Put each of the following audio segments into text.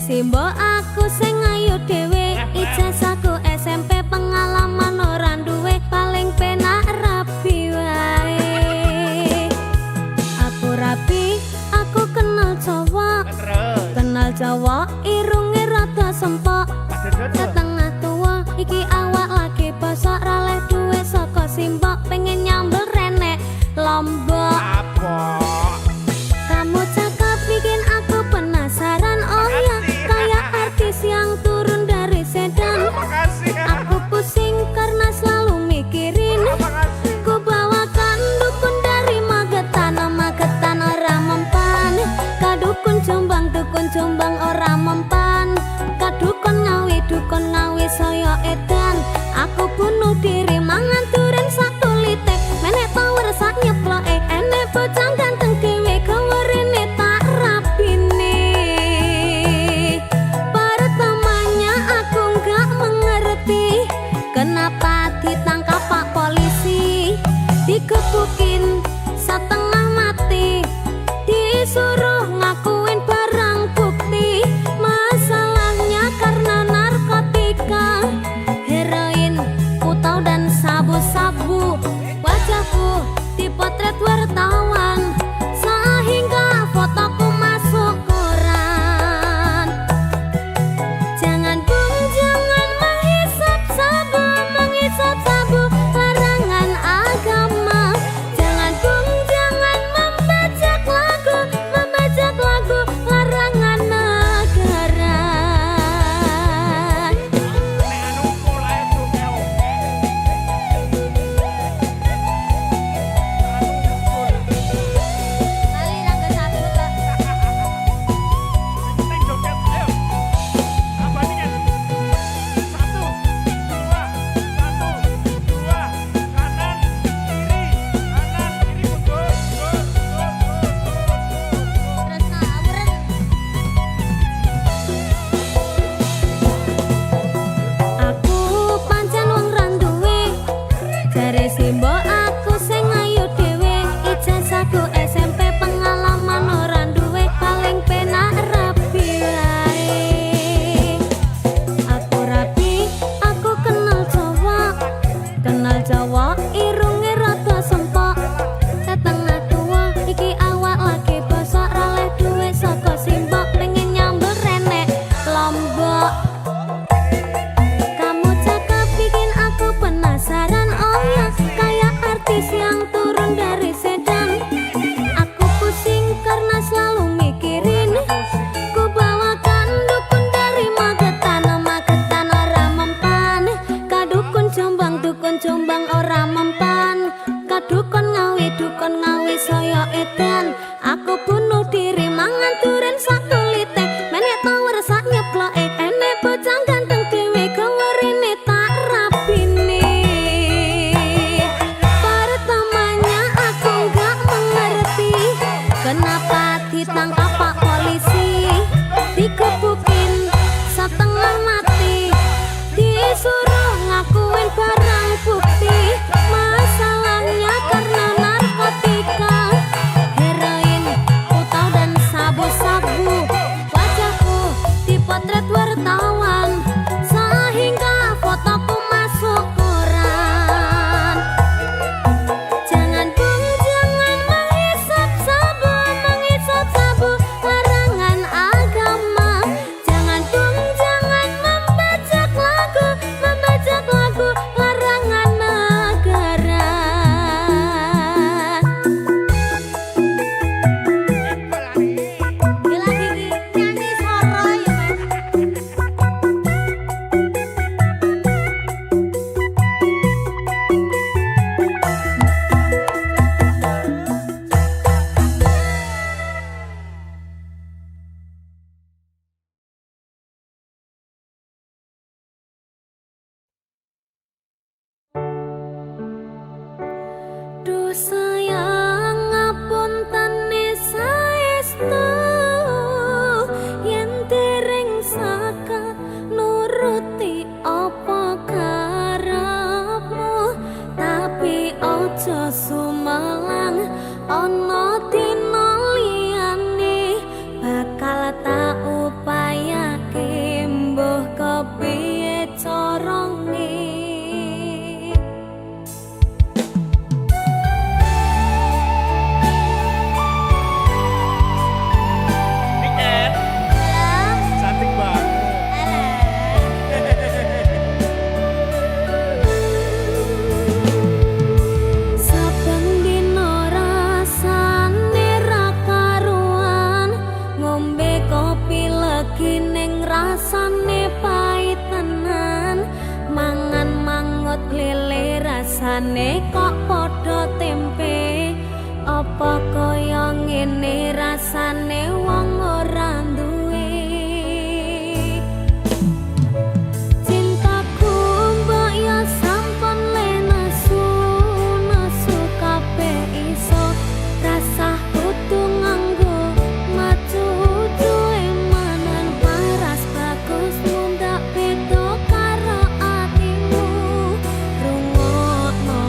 Simbo aku sing ayu dhewe, ijazahku SMP pengalaman ora duwe, paling penak rapi wae. Aku rapi, aku kenal cowok, irunge rada sempok, setengah tua iki awak lagi bosok, raleh duwe saka Simbok, pengen nyambel renek Lombok. Kamu cakep bikin aku penasaran, oh ya kayak artis yang turun dari sedan. Aku pusing karena selalu mikirin, ku bawakan dukun dari Magetan, Magetan ora mempan. Kadukun Jombang ora mempan. Kadukun Ngawi saya edan. Aku bunuh diri mangan duren sak kulite, menek power sak nyeploke, enek bocah ganteng dhewe gawerene tak rapine. Pertamanya aku nggak mengerti kenapa ditangkap Pak Polisi, digebukin setengah mati, disuruh ngakuin barang bukti. Masalahnya karena narkotika, heroin, putau dan sabu-sabu. Wajahku dipotret wartawan sehingga fotoku masuk koran. Jangan bung, jangan menghisap sabu, larangan agama. Jangan bung, jangan membajak lagu, larangan negara. Aku pancen wong randuwe, jare Simbo aku sing ayu dhewe, ijazahku SMP pengalaman ora duwe, paling penak rapi wae. Aku rapi, aku kenal cowok, irunge rada sempok, setengah tua iki awak lagi bosok, raleh duwe saka Simbok, pengen nyambel renek Lombok. Kamu cakep bikin aku penasaran, oh ya kayak artis yang turun dari sedan. Aku pusing karena selalu mikirin, ku bawakan dukun dari Magetan, Magetan ora mempan. Kadukun Jombang ora mempan. Kadukun Ngawi saya edan. Aku bunuh diri mangan duren sak kulite, menek power sak nyeploke, enek bocah ganteng dhewe gawerene tak rapine. Pertamanya aku nggak mengerti kenapa ditangkap Pak Polisi, digebukin setengah mati, disuruh ngakuin barang bukti. Masalahnya karena narkotika, heroin, putau dan sabu-sabu. Wajahku dipotret wartawan sehingga fotoku masuk koran. Jangan bung, jangan menghisap sabu, larangan agama. Jangan bung, jangan membajak lagu, larangan rasane kok padha tempe apa kaya ngene rasane wong ora duwe cintaku mbok ya sampun le nesu nesu kabeh iso rasa kudu nganggo maju duwe manan paras bagus mundak beda karo atimu rungokno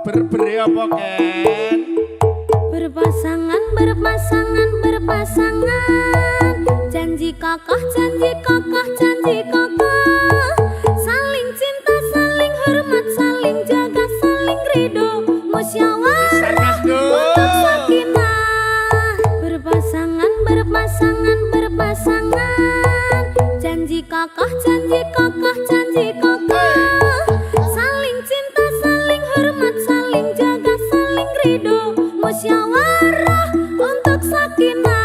Berberi apa Ken? Berpasangan, berpasangan, berpasangan. Janji kakak, janji kakak, janji kakak. Saling cinta, saling hormat, saling jaga, saling ridho, musyawarah untuk sakinah. Berpasangan, berpasangan, berpasangan. Janji kakak, janji kakak, janji kakak. Saling cinta, saling hormat, saling jaga, saling ridho, musyawarah untuk sakinah.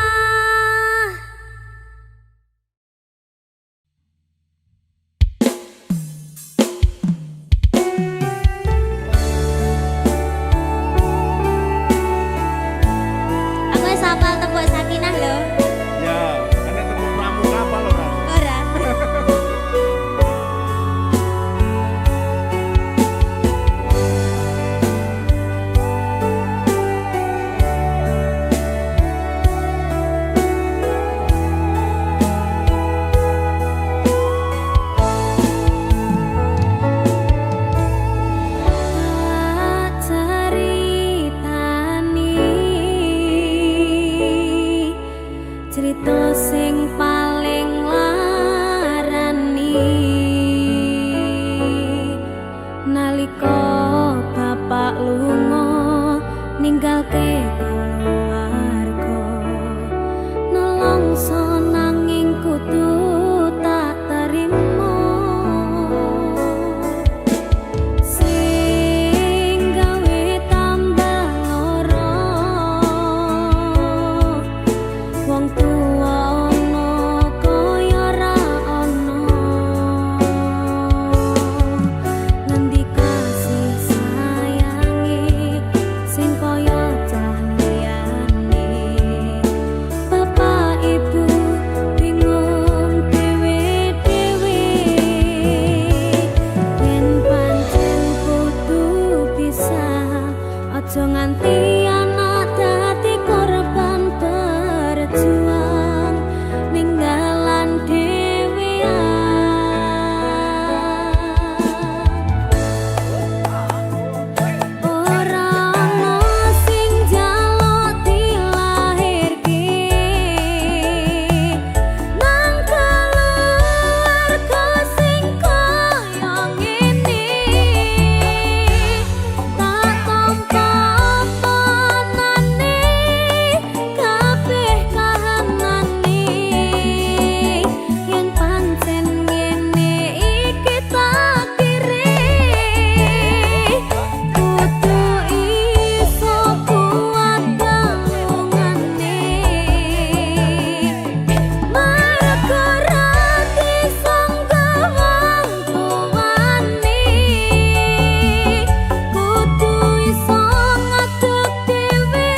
Aku wis hafal tembok sakinah lho. Ya, ana tembung pramuka apa lho Ran? Ora. Cerita sing paling larani nalika bapak lunga ninggalke keluarga nelongso nanging kudu tak terima sing gawe tambah lara wong tuwa ana kaya ra ana ngendi kasih sayange sing kaya cahyane bapak ibu bingung dhewe-dhewe yen pancen kudu pisah aja nganti anak dadi korban berjuang ninggalan ora ana sing njaluk dilahirke nang keluarga sing kaya ngene tak tampa panane kabeh kahanane yen pancen ngene iki takdire kudu iso kuat galungane marga ra disangka wong tuwane kudu iso ngadeg dhewe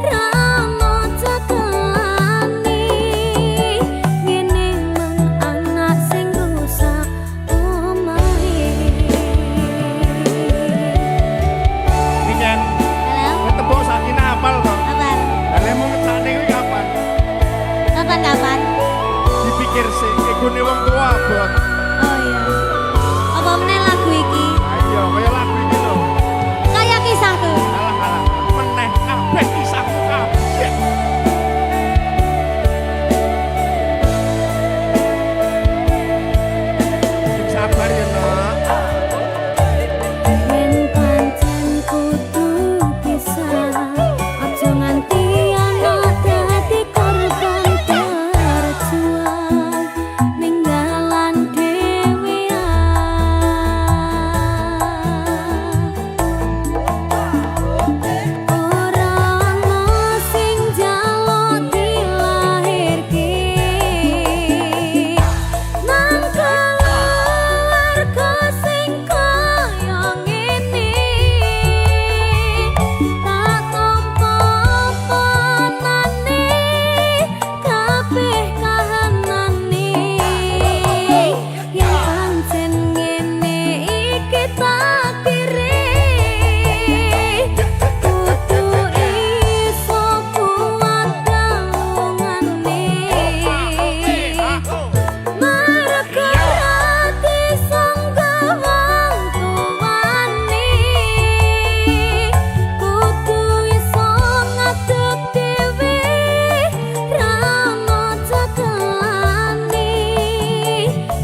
ra moco kelane ngene men anak sing rusak omahe. Ken, Halo, tembung sakinah apal to? kapan? Lah mau ngecane kuwi kapan? Kapan? Dipikir sih, egone wong tua abot. Oh iya. Apa meneh lagu iki? Ayo, kaya lagu iki lho. Kayak kisahku. Alah, meneh kabeh kisahku kabeh. Sabar ya, Nak. Yen pancen kudu pisah, aja nganti anak dadi korban berjuang ninggalan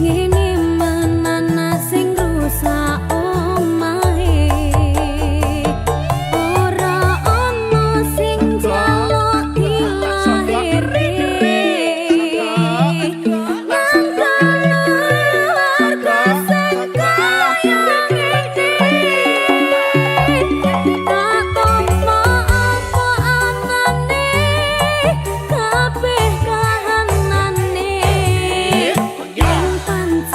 ngene menana sing rusak omahe ora ono sing jaluk dilahirke harga sing kaya ngene tak tompo apa anane kabeh kahanane yen pancen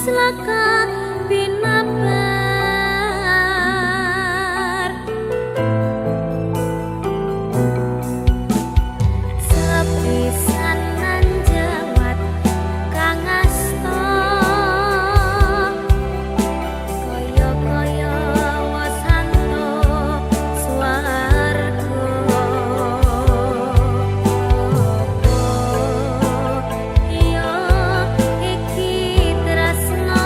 laka binabar sepisanan jawat kang asta kaya-kaya wasanto swarga ya iki tresno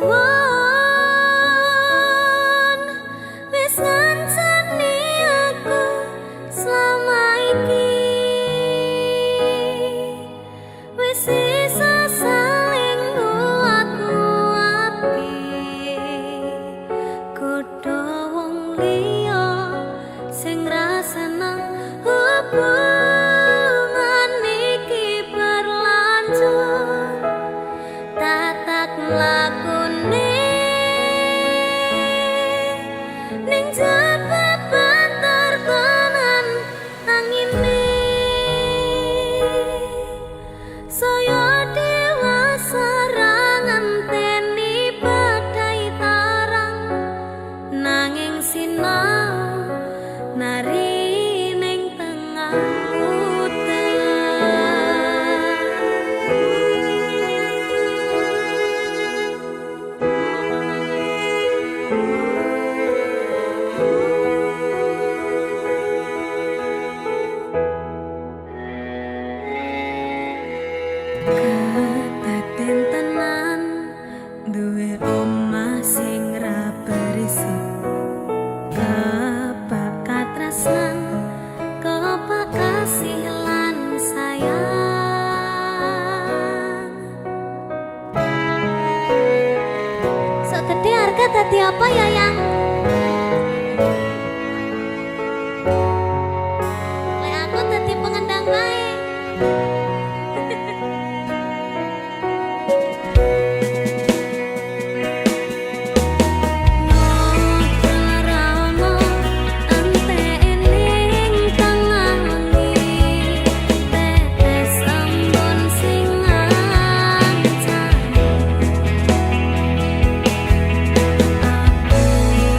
suwon wis ngancani aku selama iki wis iso saling nguat-nguati kudu wong liya sing rasane hubungan iki berlanjut tatak lakune ning jaba banter tenan angine saya dewasa ra ngenteni badai tarang nanging sinau nari ning tengah Kadaden tenan duwe omah sing ra berisik kebakat tresnan kebakat kasih lan sayang sok gede harga dadi apa ya yang lek aku dadi pengendang wae Aku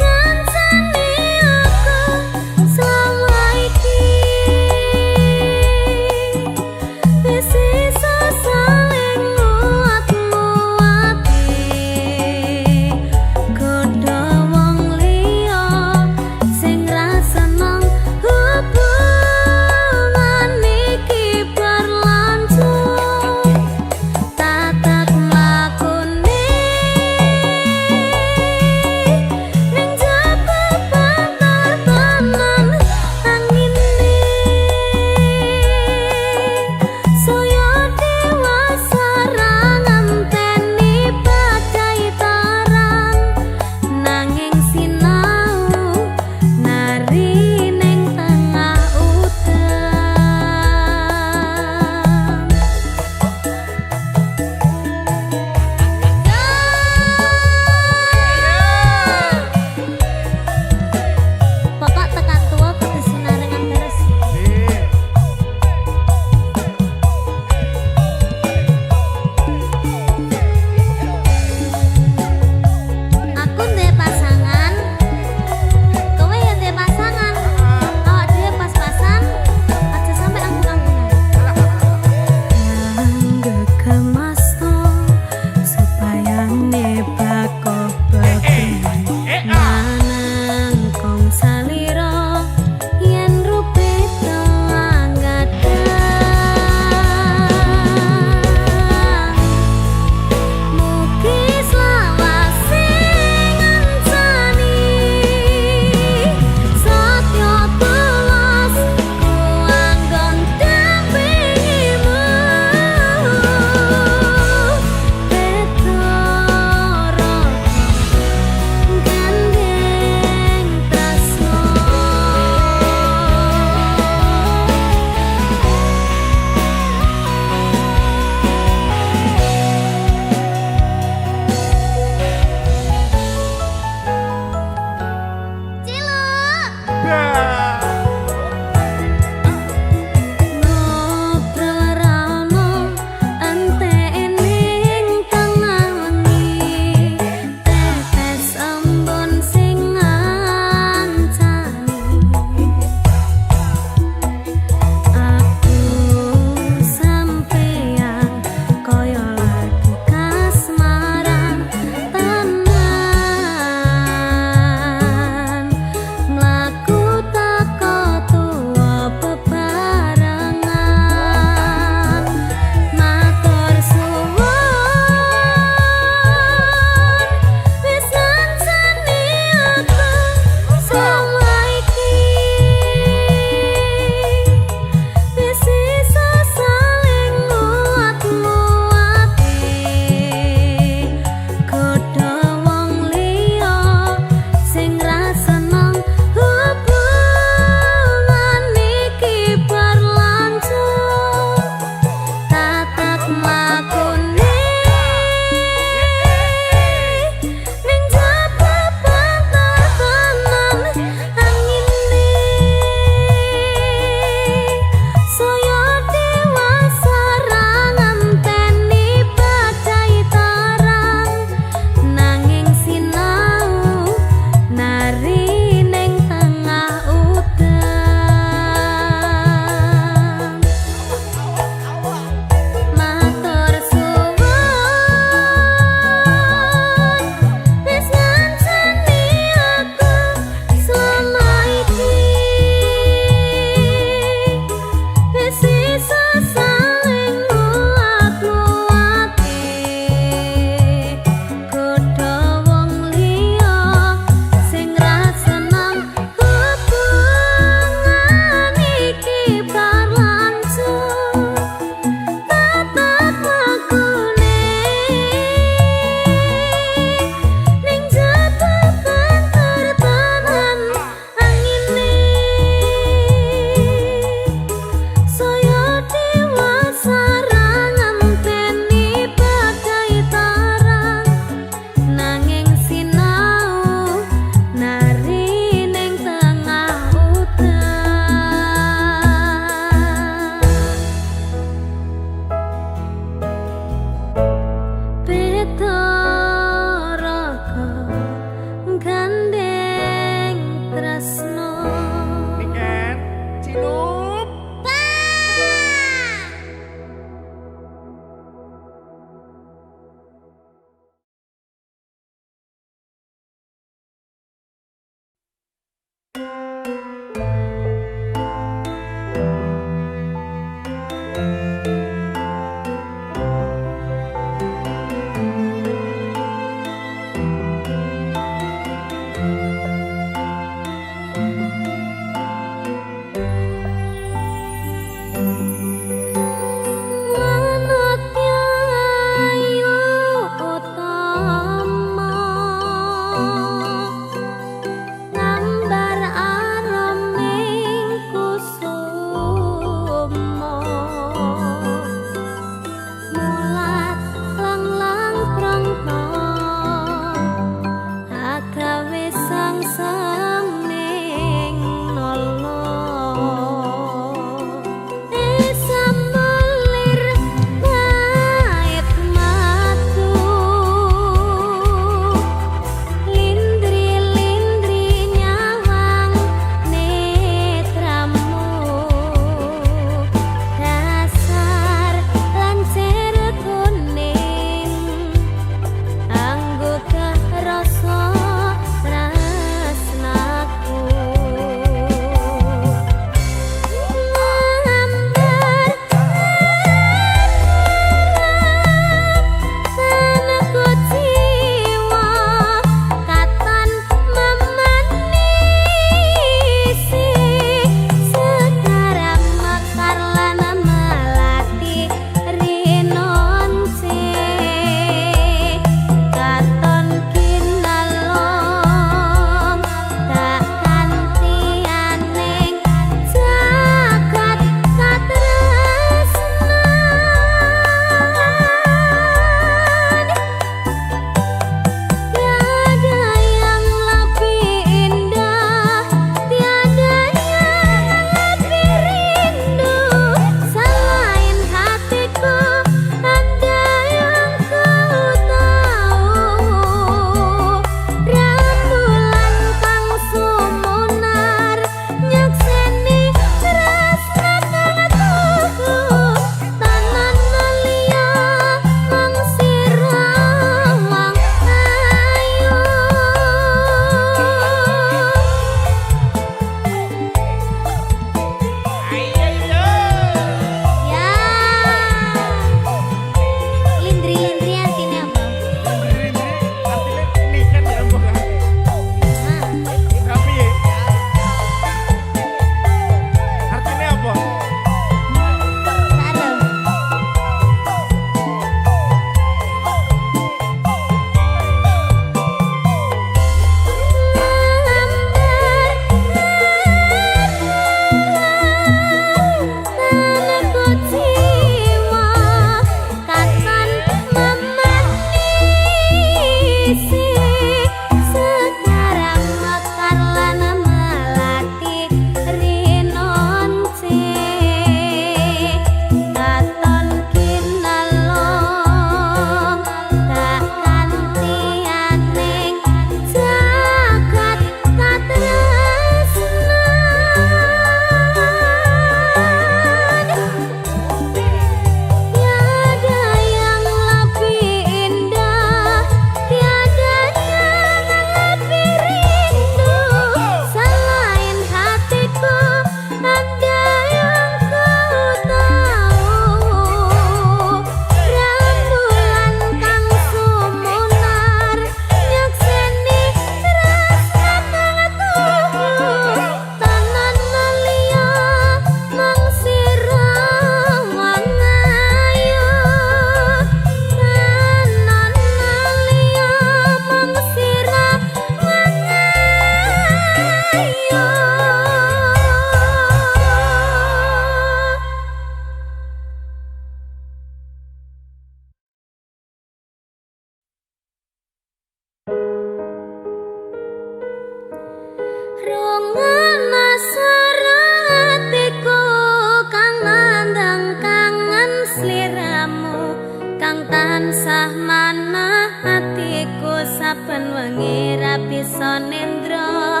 kang tansah manah atiku saben wengi ra bisa nendra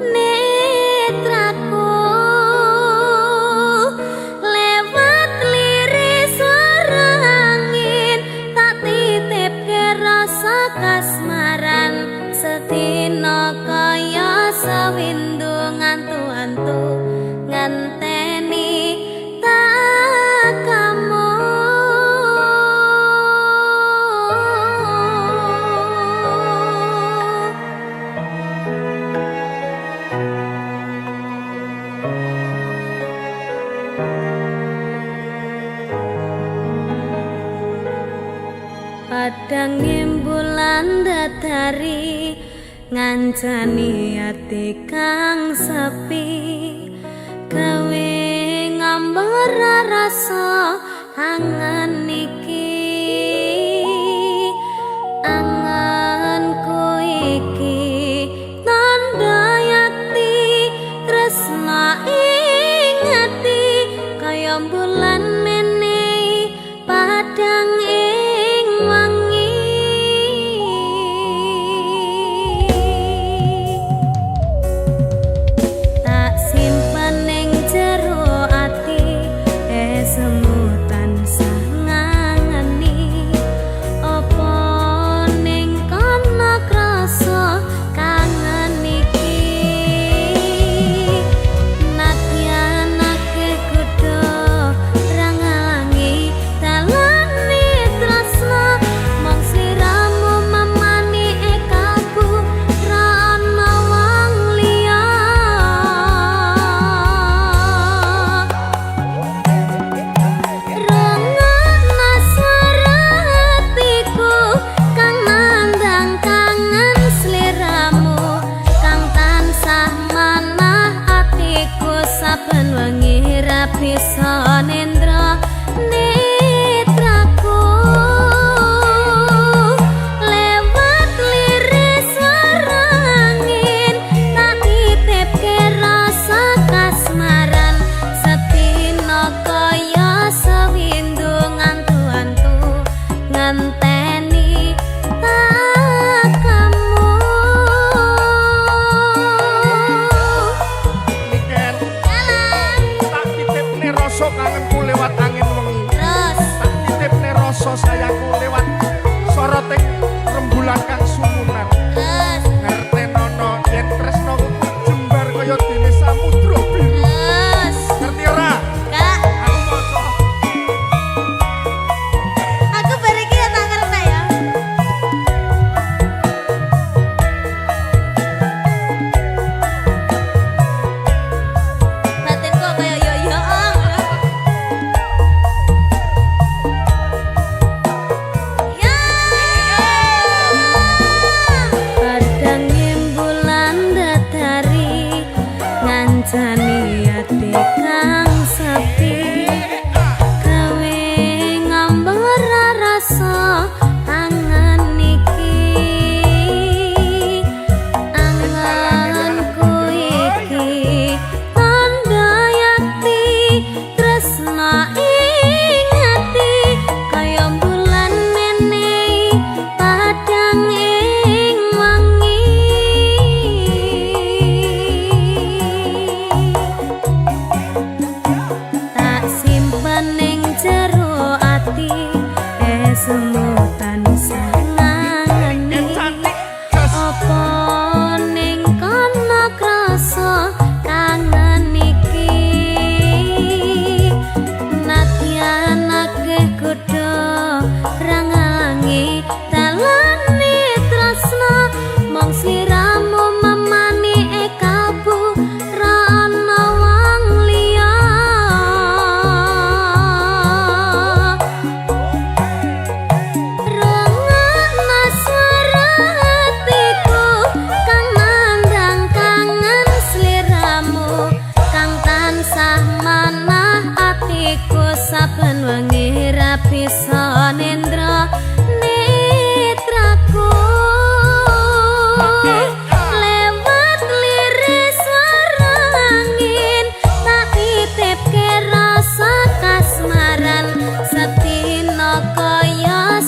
netraku lewat liris swara angin tak titipke rasa kasmaran sedina kaya sawindu ngantu-antu ngenteni tak kamu. Padang bulan datari ngancani ati kang sepi gawe ngambar rasa angan iki anganku iki tanda yakti tresna ing ati kaya bulan menehi padang ing wangi tak simpen ning jero ati semu tansah ngangeni apa ning kana krasa kangen iki nadyanake kudu rangalangi dalane tresna mong sliramu memani ekaku ra ana wong liya rengana swara hatiku kang nandang kangen sliramu kang tansah manah atiku saben wengi ra bisa nendra netraku lewat liris swara angin tak titipke rasa kasmaran sedina kaya sawindu ngantu-antu ngenteni tak kamu. Niken Jalan tak titipne rasa kangenku lewat angin wengi terus tak titipne rasa sayangku lewat soroting rembulan kang sumunan terus ngertenono yen tresnaku jembar kaya dene samudra biru terus ngerti ora kak aku maca aku bariki ya tak ngerti ya batinku kaya yo-yo ya padang bulan datari ngancani ati kang sepi gawe ngambar rasa angan iki anganku iki tanda yakti tresna ing ati kaya bulan menehi padang ing wangi tak simpen ning jero ati semu tansah ngangeni yen cantik jas apa ning kana krasa kangen iki nadyanake kudu rangalangi dalane tresna mong sliramu memani ekabu ra ana wong liya rengana swara hatiku kang nandang kangen sliramu kang tansah manah atiku saben wengi ra bisa nendra netraku lewat liris swara angin tak titipke rasa kasmaran sedina kaya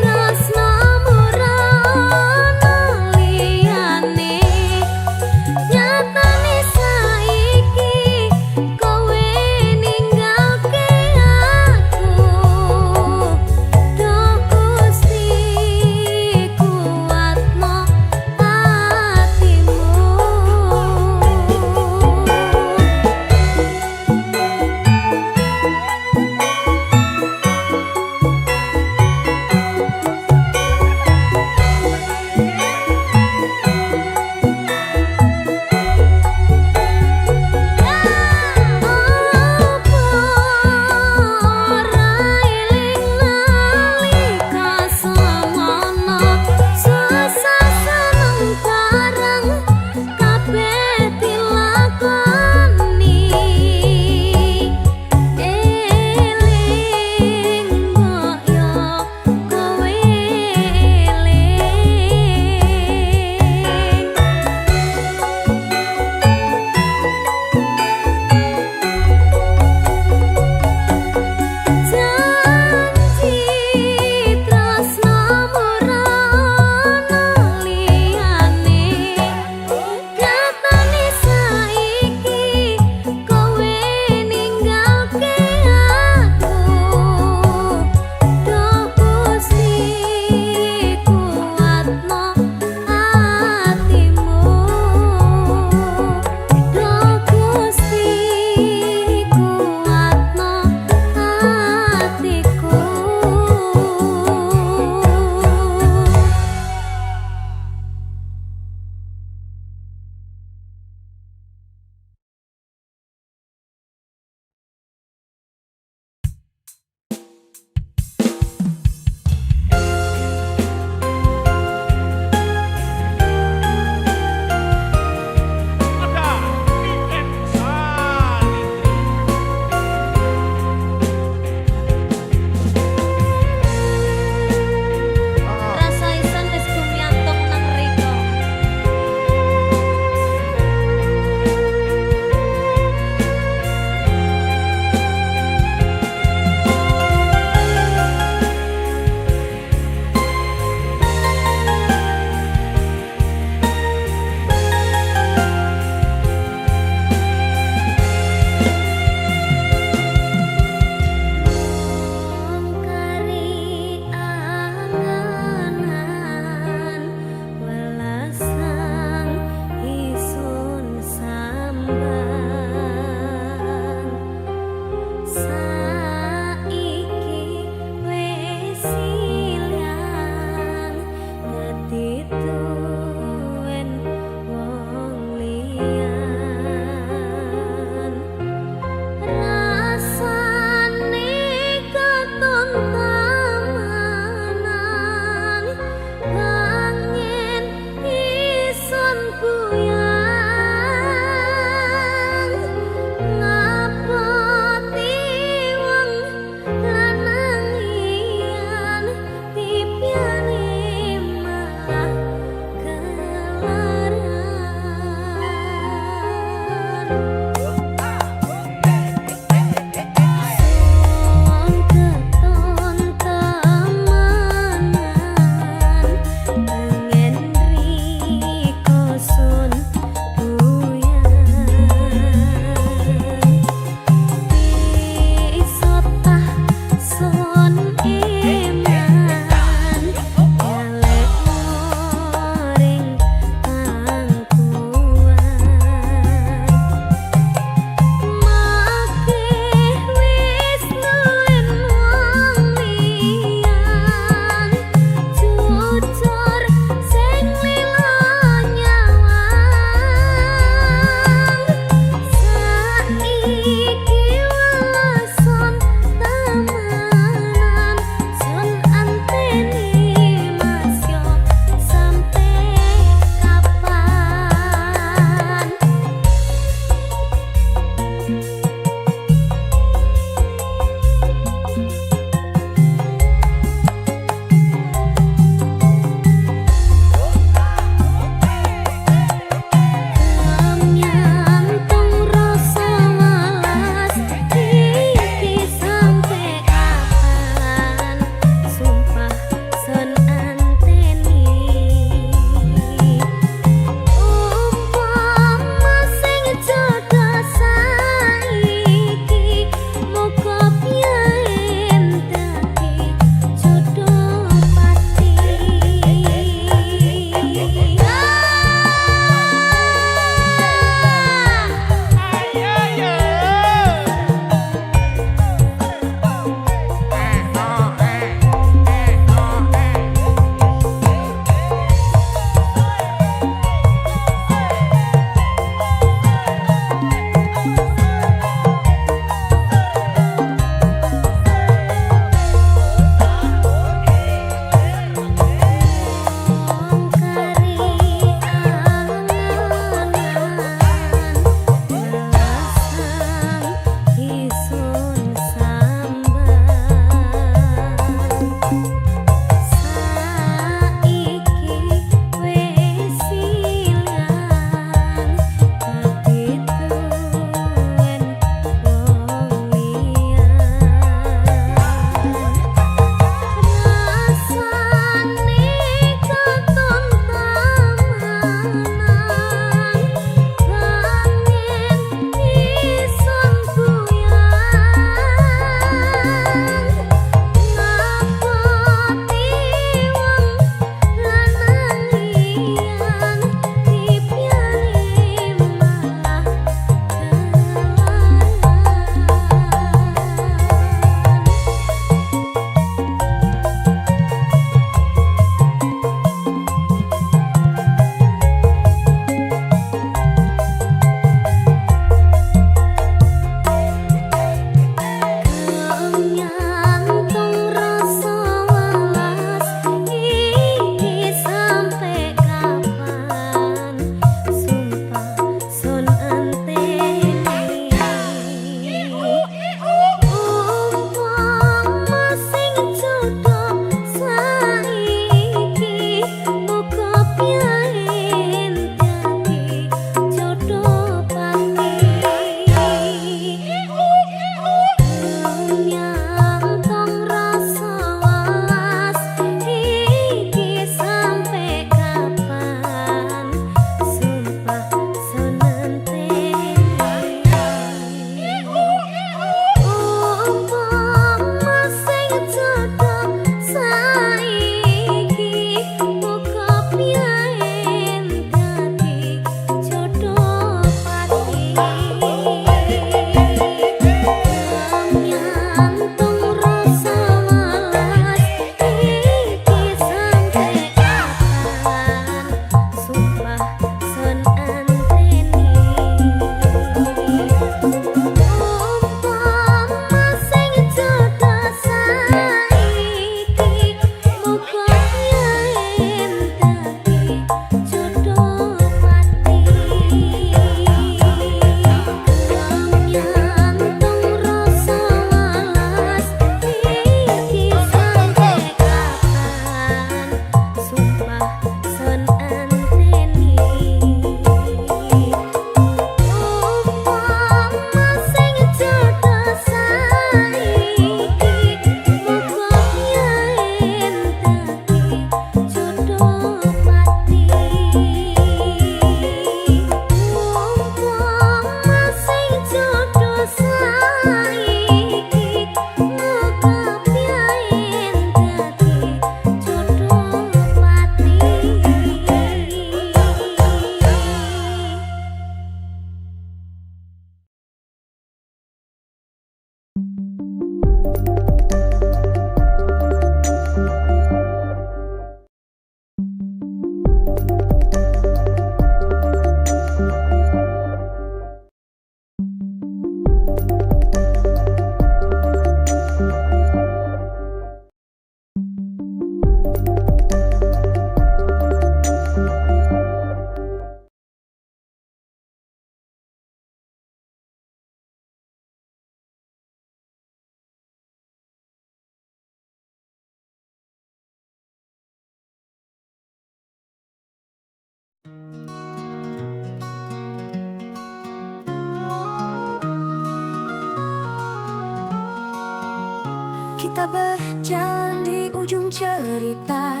Kita berjalan di ujung cerita,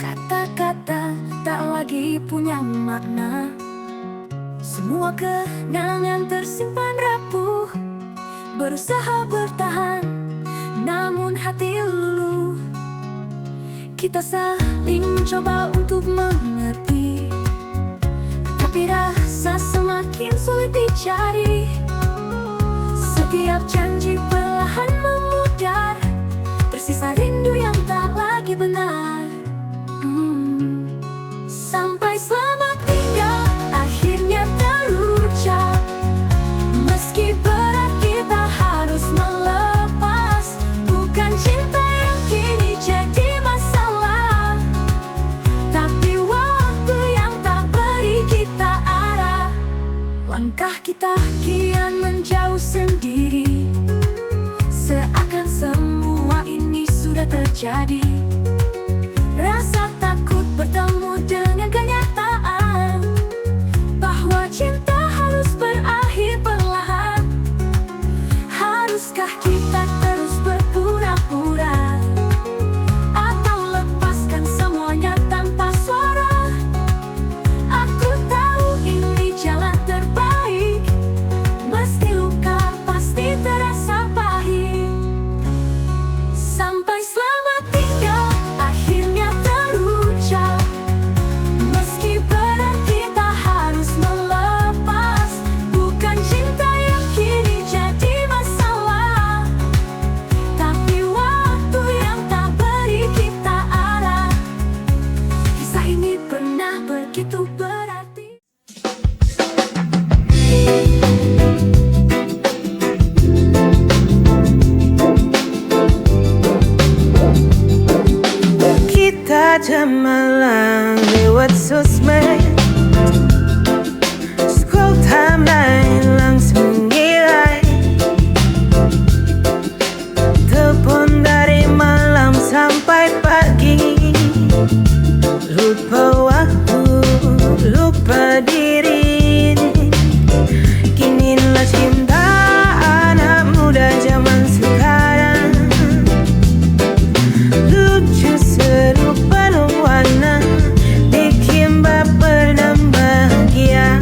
kata-kata tak lagi punya makna. Semua kenangan tersimpan rapuh, berusaha bertahan, namun hati luluh. Kita saling mencoba untuk mengerti, tapi rasa semakin sulit dicari. Setiap janji perlahan memudar, tersisa rindu yang tak lagi benar. Sampai selamat tinggal akhirnya terucap, meski berat kita harus melepas. Bukan cinta yang kini jadi masalah, tapi waktu yang tak beri kita arah. Langkah kita kian menjauh sendiri, seakan semua ini sudah terjadi. Rasa takut bertemu dengan kenyataan, bahwa cinta harus berakhir perlahan. Haruskah kita terus berpura-pura, atau lepaskan semuanya tanpa suara? Aku tahu ini jalan terbaik, meski luka pasti terasa pahit. Sampai selamat tinggal akhirnya terucap, meski berat kita harus melepas. Bukan cinta yang kini jadi masalah, tapi waktu yang tak beri kita arah. Kisah ini pernah begitu berarti. Kita jam malam lewat sosmed, scroll timeline langsung nilai. Telepon dari malam sampai pagi, lupa waktu, lupa diri. Kinilah cinta anak muda zaman sekarang, lucu seru penuh warna, bikin baper dan bahagia,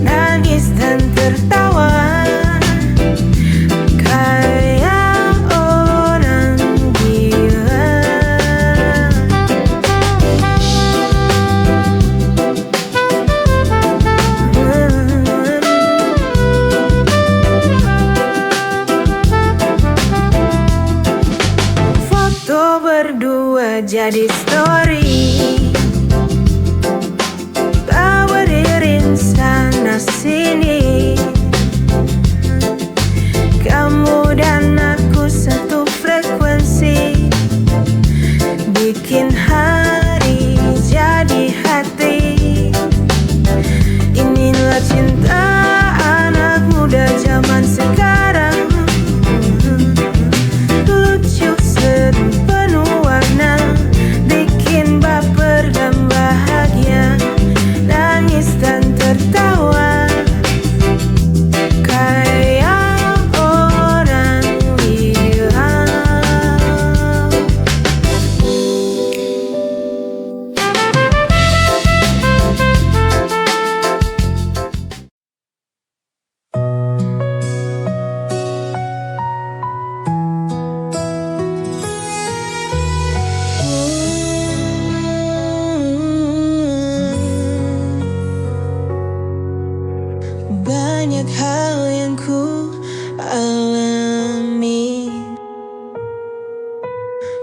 nangis dan tertawa, kayak orang gila. Foto berdua jadi story, tak berdiri sana sini. Kamu dan aku satu frekuensi, bikin hari jadi hati. Inilah cinta anak muda zaman sekarang, lucu seru penuh warna, bikin baper dan bahagia, nangis dan tertawa, kayak orang gila. Banyak hal yang ku alami,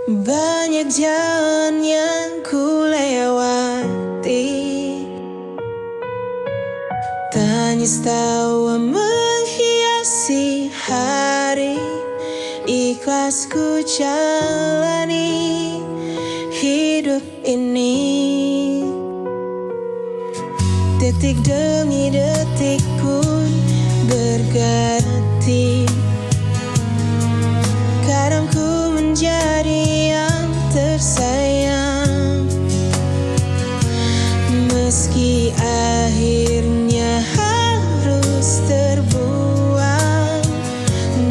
banyak jalan yang ku lewati. Tangis tawa menghiasi hari, ikhlas ku jalani hidup ini. Detik demi detik pun berganti, kadang ku menjadi yang tersayang, meski akhirnya harus terbuang.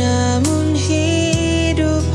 Namun hidup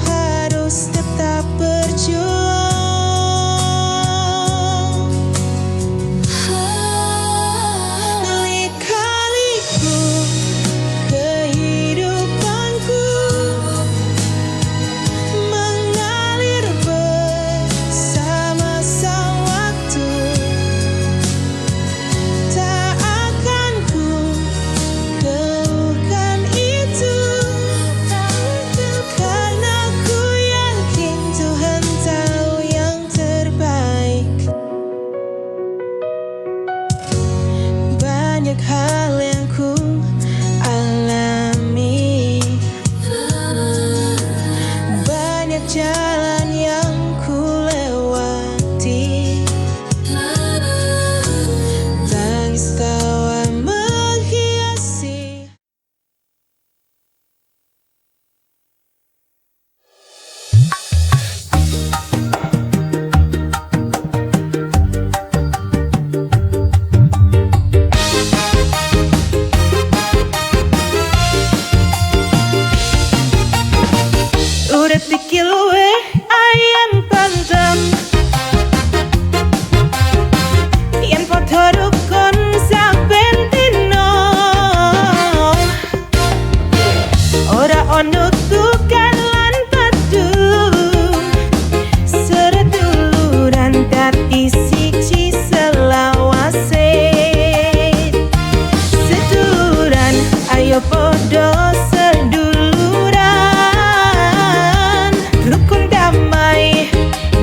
ono tukan lan pedul seduluran dadi siji selawase seduluran ayo podo seduluran rukun damai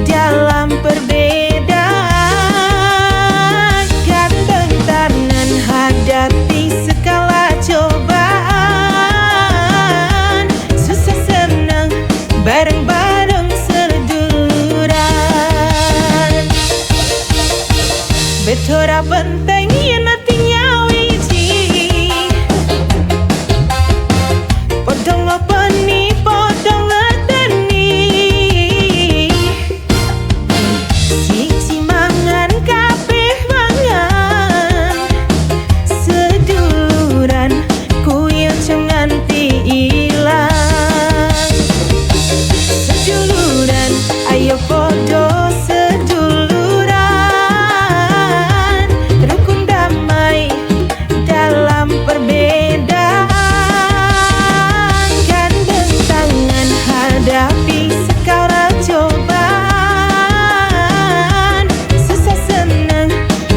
dalam perbedaan gandeng tangan hadapi segala cobaan susah senang bareng-bareng seduluran betora penting yen artinya wiji podo ngopeni podo ngerteni siji mangan kabeh mangan seduluran kuyo nganti ilang seduluran ayo podo seduluran rukun damai dalam perbedaan gandeng tangan hadapi segala cobaan susah senang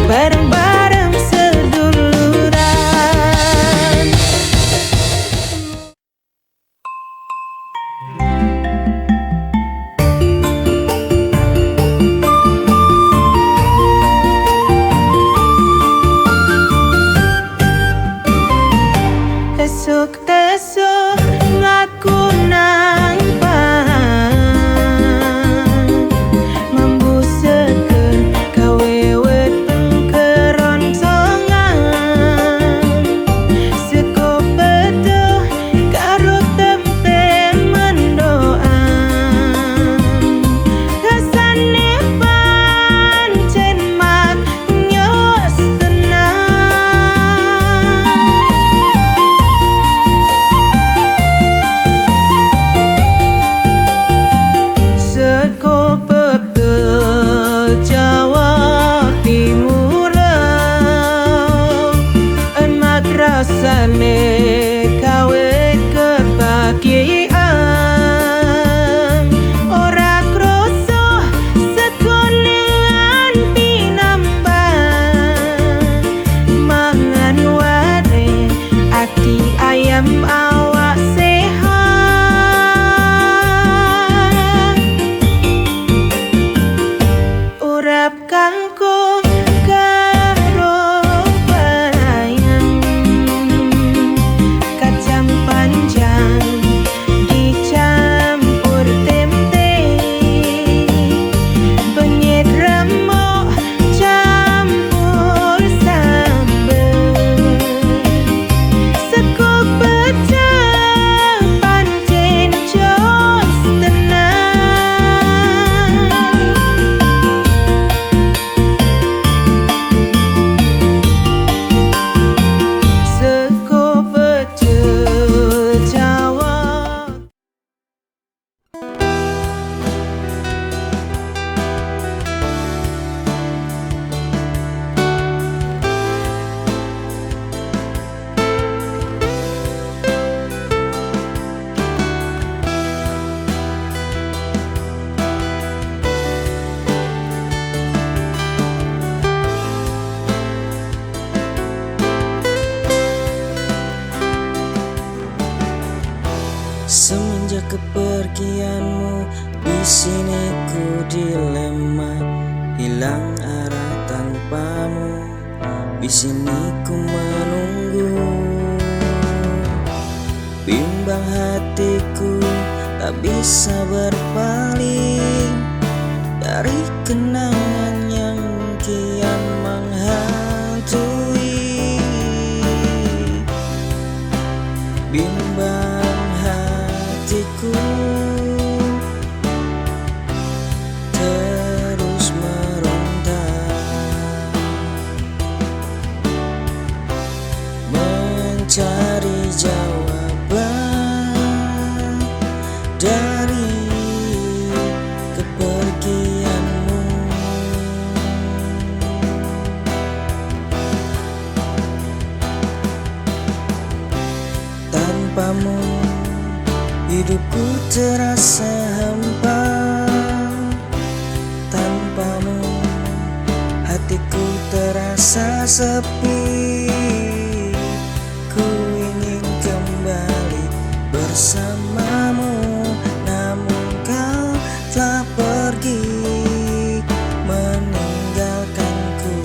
bareng-bareng seduluran. Tesuk-tesuk ngaku nang pahang membusekeun gawe weteng keroncongan seko bedo karo tempe mendoan rasane pancen maknyos tenang seko pebel Jawa Timur enak rasane gawe kebahagiaan ora kroso sekone nganti nambah mangan wae ati ayam awak sehat urap kangkung karo bayang kacang panjang dicampur tempe benyet remuk campur sambel seko pecah pancen jos tenang seko pecel Jawa. Semenjak kepergianmu di sini ku dilema hilang arah tanpamu di sini ku menunggu bimbang hatiku tak bisa berpaling dari kenangan yang kian menghantui bimbang hatiku terus meronta mencari jawaban dari kepergianmu. Tanpamu Hidupku terasa hampa tanpamu, hatiku terasa sepi. Ku ingin kembali bersamamu, namun kau telah pergi meninggalkanku.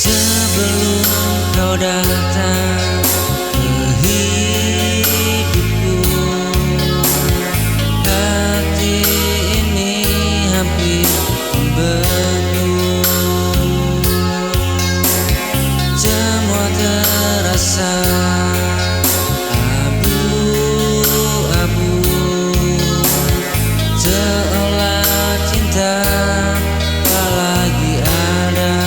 Sebelum kau datang ke hidupku, hati ini hampir membeku. Semua terasa abu-abu, seolah cinta tak lagi ada.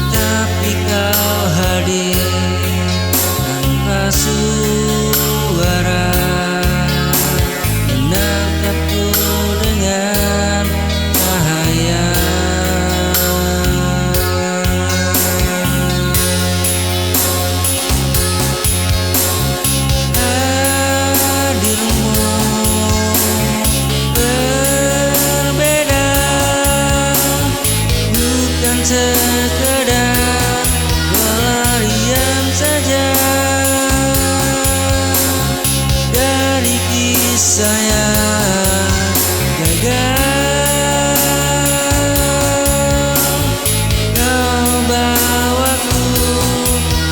Tapi kau hadir tanpa suara, menatapku dengan cahaya. Hadirmu berbeda, bukan sekedar pelarian saja dari kisah yang gagal. Kau bawaku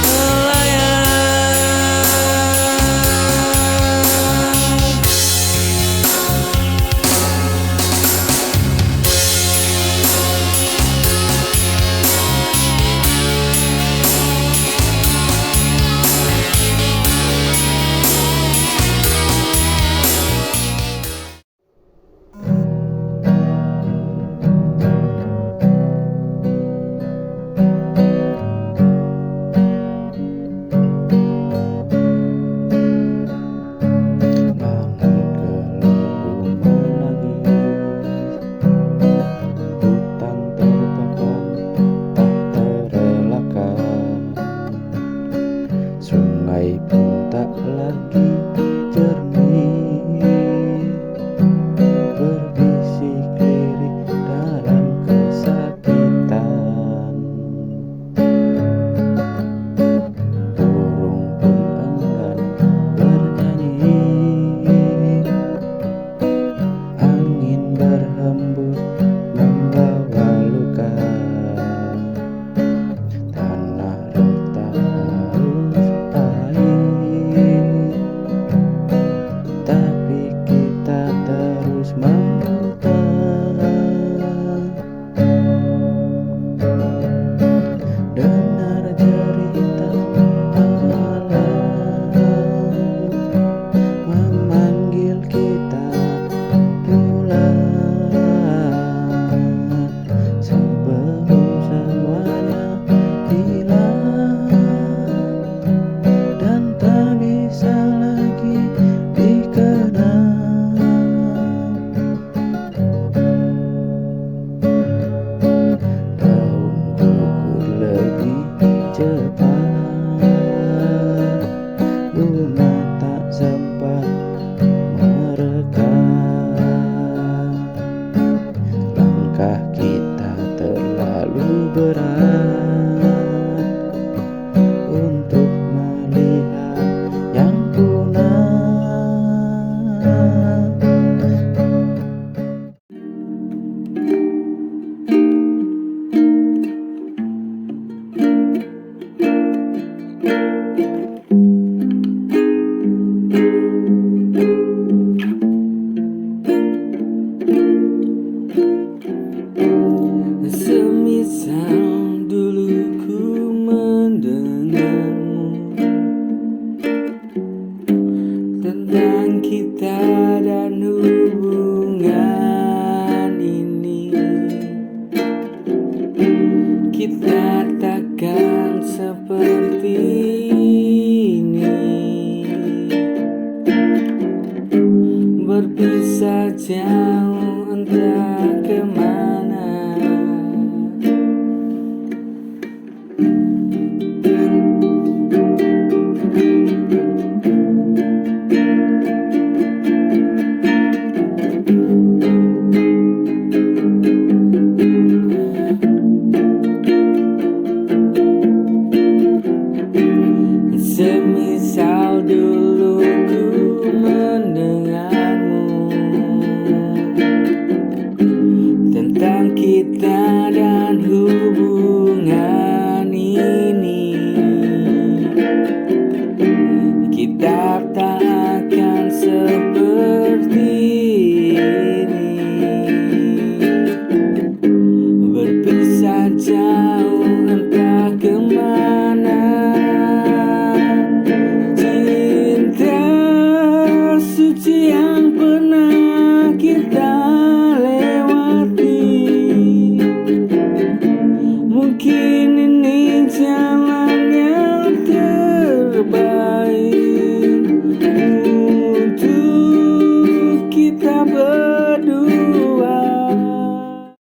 ke layar. hati pun tak lagi jernih, berbisik lirik dalam kesakitan. Burung pun enggan bernyanyi, angin berhembus membawa luka. Tanah retak haus air, tapi kita terus memutar. Dengar cerita alam memanggil kita pulang, sebelum semuanya hilang dan tak bisa lagi dikenang. Daun gugur lebih cepat, bunga tak sempat merekam. Langkah kita terlalu berat untuk melihat yang punah. Semisal dulu ku mendengarmu tentang kita dan hubungan ini, kita takkan seperti ini, berpisah jauh entah kemana. Semisal dulu ku mendengarmu tentang kita dan hubungan ini, kita tak akan seperti ini, berpisah jauh entah kemana. Suci yang pernah kita lewati, mungkin ini jalan